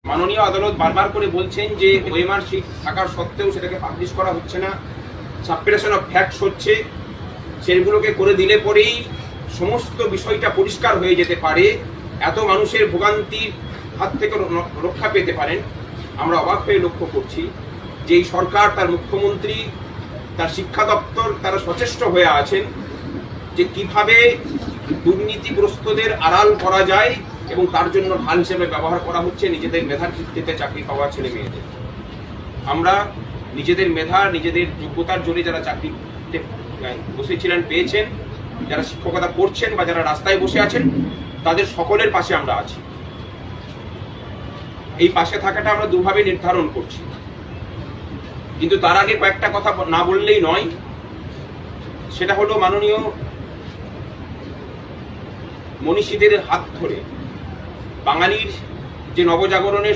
মাননীয় আদালত বারবার করে বলছেন যে ওএমআর শিট থাকার সত্ত্বেও সেটাকে পাবলিশ করা হচ্ছে না, সাপ্রেশন অফ ফ্যাক্টস হচ্ছে। সেগুলোকে করে দিলে পরেই সমস্ত বিষয়টা পরিষ্কার হয়ে যেতে পারে, এত মানুষের ভোগান্তির হাত থেকে রক্ষা পেতে পারেন। আমরা অবাক হয়ে লক্ষ্য করছি যে এই সরকার, তার মুখ্যমন্ত্রী, তার শিক্ষা দপ্তর তারা সচেষ্ট হয়ে আছেন যে কিভাবে দুর্নীতিগ্রস্তদের আড়াল করা যায় এবং তার জন্য ঢাল হিসেবে ব্যবহার করা হচ্ছে নিজেদের মেধার ভিত্তিতে চাকরি পাওয়া ছেলে মেয়েদের। আমরা নিজেদের মেধা, নিজেদের যোগ্যতার জোরে যারা চাকরিতে বসেছিলেন, পেয়েছেন, যারা শিক্ষকতা করছেন বা যারা রাস্তায় বসে আছেন, তাদের সকলের পাশে আমরা আছি। এই পাশে থাকাটা আমরা দুভাবে নির্ধারণ করছি, কিন্তু তার আগে কয়েকটা কথা না বললেই নয়। সেটা হলো মাননীয় মনীষীদের হাত ধরে বাঙালির যে নবজাগরণের